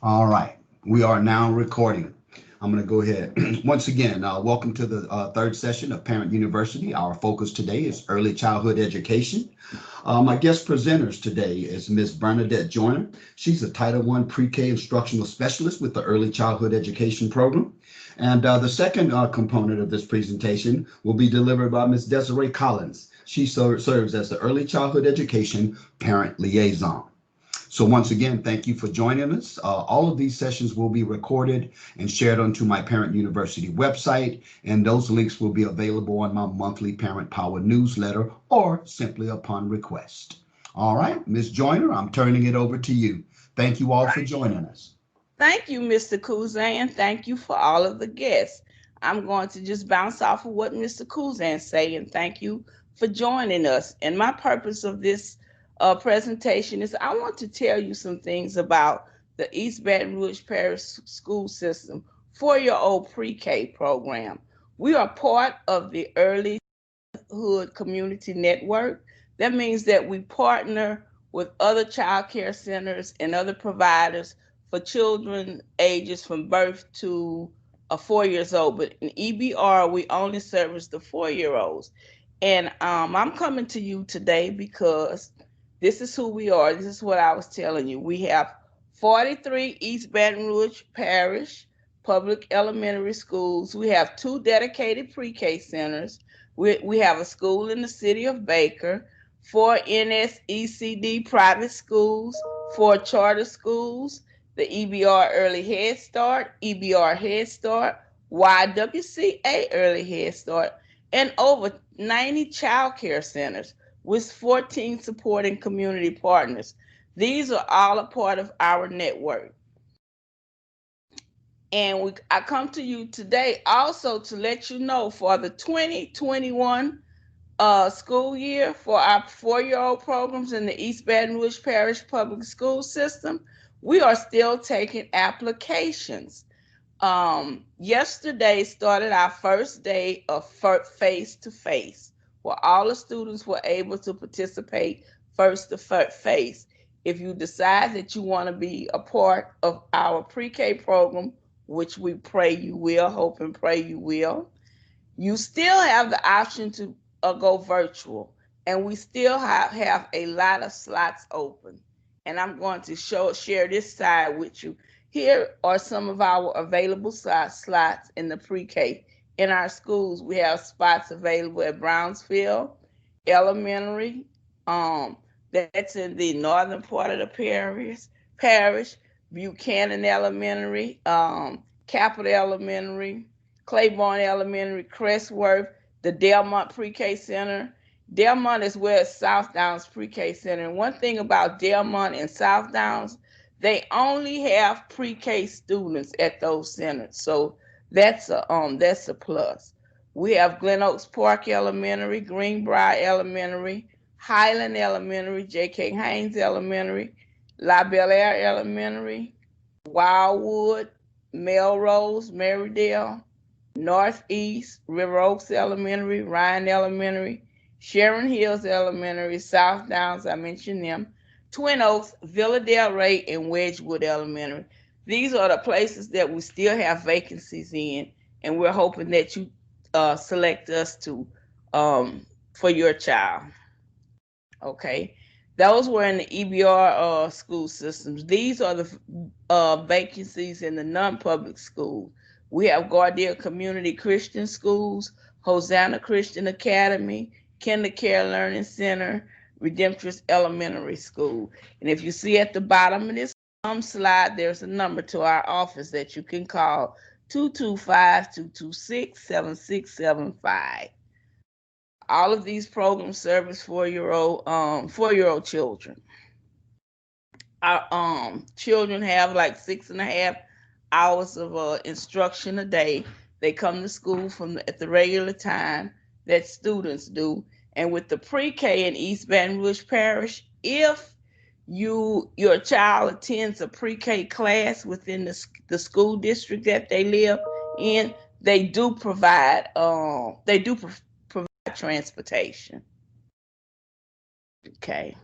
All right, we are now recording. I'm going to go ahead. Once again, welcome to the third session of Parent University. Our focus today is early childhood education. My guest presenters today is Ms. Bernadette Joyner. She's a Title I Pre-K instructional specialist with the Early Childhood Education Program. And the second component of this presentation will be delivered by Ms. Desiree Collins. She serves as the Early Childhood Education Parent Liaison. So once again, thank you for joining us. All of these sessions will be recorded and shared onto my Parent University website, and those links will be available on my monthly Parent Power newsletter or simply upon request. All right, Ms. Joyner, I'm turning it over to you. Thank you all for Right. joining us. Thank you, Mr. Kuzan. Thank you for all of the guests. I'm going to just bounce off of what Mr. Kuzan say, and thank you for joining us. And my purpose of this presentation is I want to tell you some things about the East Baton Rouge Parish School System 4-year-old pre-K program. We are part of the Early Hood Community Network. That means that we partner with other child care centers and other providers for children ages from birth to 4 years old. But in EBR, we only service the 4-year-olds. And I'm coming to you today because this is who we are. This is what I was telling you. We have 43 East Baton Rouge Parish public elementary schools. We have two dedicated pre-K centers. We have a school in the city of Baker, four NSECD private schools, four charter schools, the EBR Early Head Start, EBR Head Start, YWCA Early Head Start, and over 90 child care centers with 14 supporting community partners. These are all a part of our network. And I come to you today also to let you know for the 2021 school year for our 4-year-old programs in the East Baton Rouge Parish Public School System, we are still taking applications. Yesterday started our first day of face to face, where all the students were able to participate first to face. If you decide that you want to be a part of our pre K program, which we pray you will, hope and pray you will, you still have the option to go virtual, and we still have a lot of slots open. And I'm going to share this side with you. Here are some of our available slots in the pre-K. In our schools, we have spots available at Brownsville Elementary. That's in the northern part of the parish, Buchanan Elementary, Capital Elementary, Claiborne Elementary, Crestworth, the Delmont Pre-K Center. Delmont is where South Downs Pre-K Center. And one thing about Delmont and South Downs, they only have pre-K students at those centers. So that's a plus. We have Glen Oaks Park Elementary, Greenbrier Elementary, Highland Elementary, J.K. Haynes Elementary, La Belle Aire Elementary, Wildwood, Melrose, Marydale, Northeast, River Oaks Elementary, Ryan Elementary, Sharon Hills Elementary, South Downs, I mentioned them, Twin Oaks, Villa Del Rey, and Wedgwood Elementary. These are the places that we still have vacancies in, and we're hoping that you select us to for your child. Okay, those were in the EBR school systems. These are the vacancies in the non-public schools. We have Gardere Community Christian Schools, Hosanna Christian Academy, KinderCare Learning Center, Redemptress Elementary School. And if you see at the bottom of this slide, there's a number to our office that you can call 225-226-7675. All of these programs service 4-year-old children. Our children have like 6.5 hours of instruction a day. They come to school at the regular time that students do. And with the pre-K in East Baton Rouge Parish, if your child attends a pre-K class within the school district that they live in, they do provide transportation. Okay.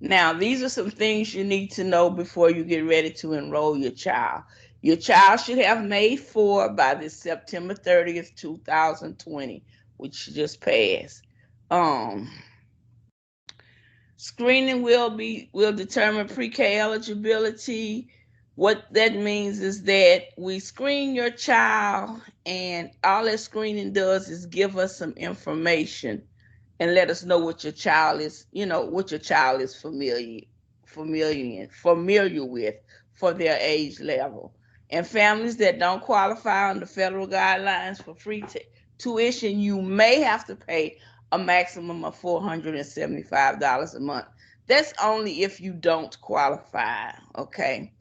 Now, these are some things you need to know before you get ready to enroll your child. Your child should have made 4 by this September 30th, 2020, which just passed. Um, Screening will determine pre-K eligibility. What that means is that we screen your child, and all that screening does is give us some information and let us know what your child is, what your child is familiar with for their age level. And families that don't qualify under federal guidelines for free tuition, you may have to pay a maximum of $475 a month. That's only if you don't qualify, okay?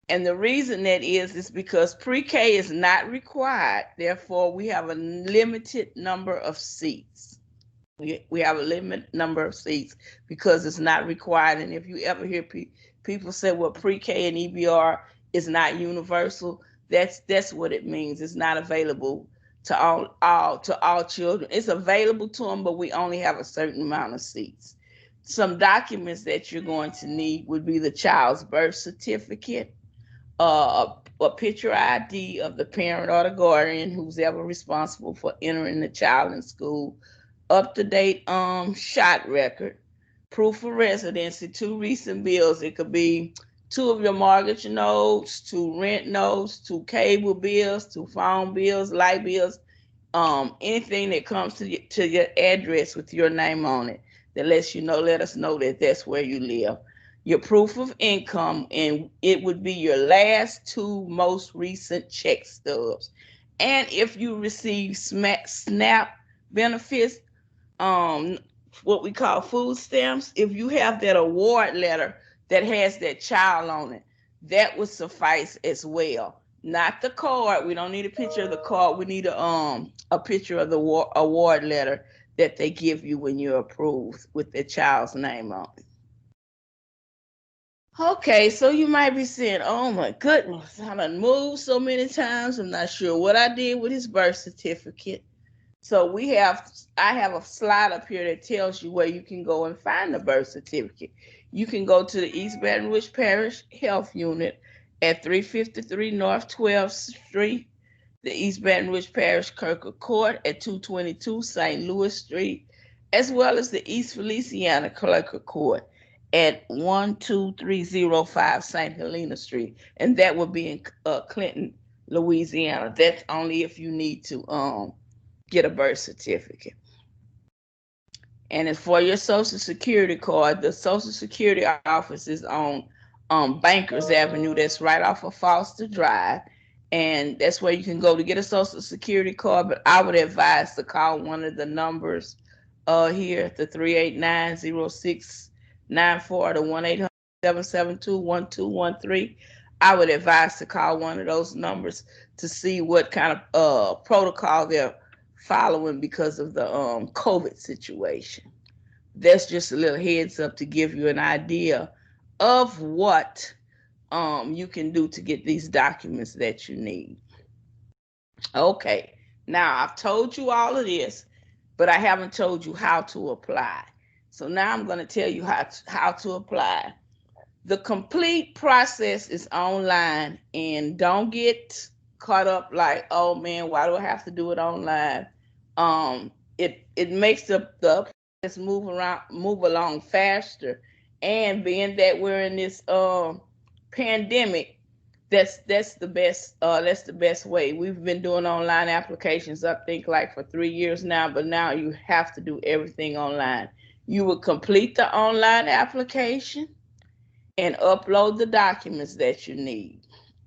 And the reason that is because pre-K is not required. Therefore, we have a limited number of seats. We have a limited number of seats because it's not required. And if you ever hear people say, well, pre-K and EBR is not universal, that's what it means. It's not available to all children. It's available to them, but we only have a certain amount of seats. Some documents that you're going to need would be the child's birth certificate, a picture ID of the parent or the guardian who's ever responsible for entering the child in school, up-to-date shot record, proof of residency, 2 recent bills. It could be 2 of your mortgage notes, 2 rent notes, 2 cable bills, 2 phone bills, light bills, anything that comes to your address with your name on it that let us know that that's where you live. Your proof of income, and it would be your last 2 most recent check stubs. And if you receive SNAP benefits, what we call food stamps, if you have that award letter that has that child on it, that would suffice as well. Not the card. We don't need a picture of the card. We need a picture of the award letter that they give you when you're approved with the child's name on it. Okay, so you might be saying, oh my goodness, I done moved so many times. I'm not sure what I did with his birth certificate. So I have a slide up here that tells you where you can go and find the birth certificate. You can go to the East Baton Rouge Parish Health Unit at 353 North 12th Street, the East Baton Rouge Parish Kirker Court at 222 St. Louis Street, as well as the East Feliciana Kirker Court at 12305 St. Helena Street, and that will be in Clinton, Louisiana. That's only if you need to get a birth certificate. And as for your Social Security card, the Social Security office is on Bankers Avenue. That's right off of Foster Drive. And that's where you can go to get a Social Security card. But I would advise to call one of the numbers here, the 389-0694, the 1-800-772-1213. I would advise to call one of those numbers to see what kind of protocol they're following because of the COVID situation. That's just a little heads up to give you an idea of what you can do to get these documents that you need. Okay, now I've told you all of this, but I haven't told you how to apply. So now I'm going to tell you how to apply. The complete process is online, and don't get caught up like, oh man, why do I have to do it online? It makes the process move along faster, and being that we're in this pandemic, that's the best way. We've been doing online applications, I think, like for 3 years now, but now you have to do everything online. You will complete the online application and upload the documents that you need.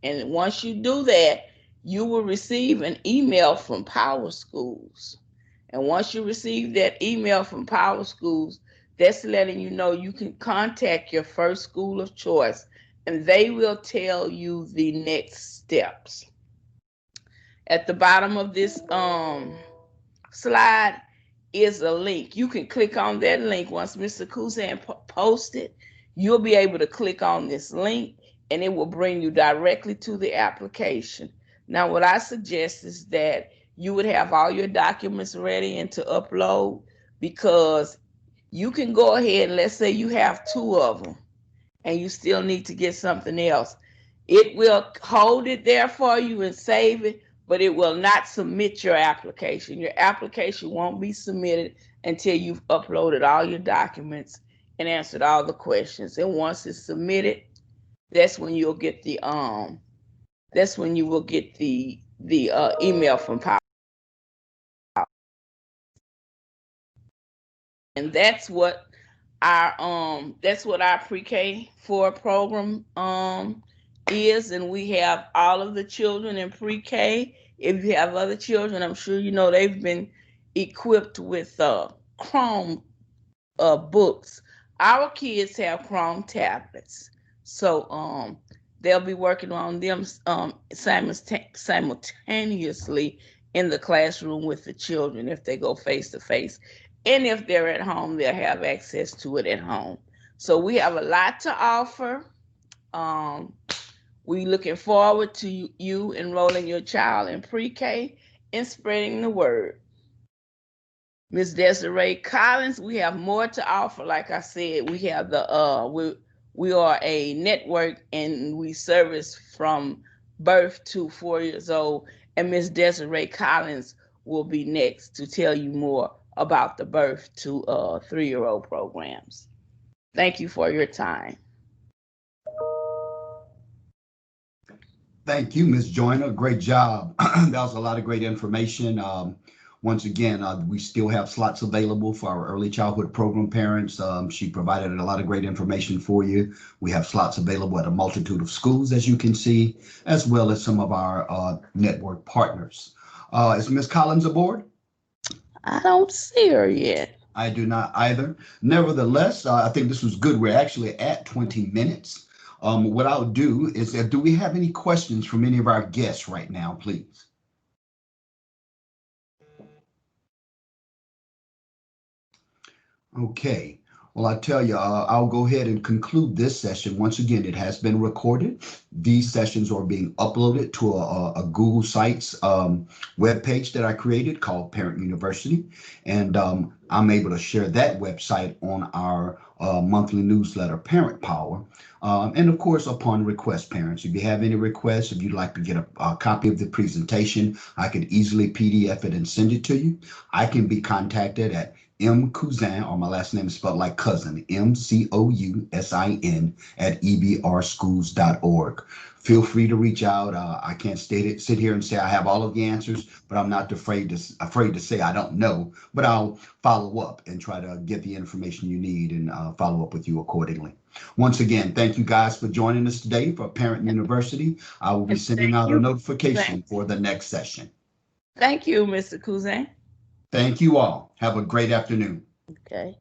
And once you do that, you will receive an email from Power Schools. And once you receive that email from Power Schools, that's letting you know you can contact your first school of choice, and they will tell you the next steps. At the bottom of this slide is a link. You can click on that link. Once Mr. Kuzan posts it, you'll be able to click on this link, and it will bring you directly to the application. Now, what I suggest is that you would have all your documents ready and to upload, because You can go ahead and let's say you have 2 of them and you still need to get something else. It will hold it there for you and save it, but it will not submit your application. Your application won't be submitted until you've uploaded all your documents and answered all the questions. And once it's submitted, that's when you'll get the email from Power. And that's what our pre-K 4 program is, and we have all of the children in pre-K. If you have other children, I'm sure you know they've been equipped with Chrome books. Our kids have Chrome tablets, so they'll be working on them simultaneously in the classroom with the children if they go face to face. And if they're at home, they'll have access to it at home. So we have a lot to offer. We looking forward to you enrolling your child in pre-K and spreading the word. Ms. Desiree Collins, we have more to offer. Like I said, we have we are a network and we service from birth to 4 years old. And Ms. Desiree Collins will be next to tell you more about the birth to 3-year-old programs. Thank you for your time. Thank you, Ms. Joyner. Great job. That was a lot of great information. Once again, we still have slots available for our early childhood program parents. She provided a lot of great information for you. We have slots available at a multitude of schools, as you can see, as well as some of our network partners. Is Ms. Collins aboard? I don't see her yet. I do not either. Nevertheless, I think this was good. We're actually at 20 minutes. What I'll do is, do we have any questions from any of our guests right now, please? Okay. Well, I tell you, I'll go ahead and conclude this session. Once again, it has been recorded. These sessions are being uploaded to a Google Sites webpage that I created called Parent University. And I'm able to share that website on our monthly newsletter, Parent Power. And of course, upon request, parents, if you have any requests, if you'd like to get a copy of the presentation, I could easily PDF it and send it to you. I can be contacted at mcouzin, or my last name is spelled like cousin, MCOUSIN @ebrschools.org. Feel free to reach out. I can't sit here and say I have all of the answers, but I'm not afraid to say I don't know, but I'll follow up and try to get the information you need and follow up with you accordingly. Once again, thank you guys for joining us today for Parent University. I will be sending out a notification for the next session. Thank you, Mr. Couzin. Thank you all. Have a great afternoon. Okay.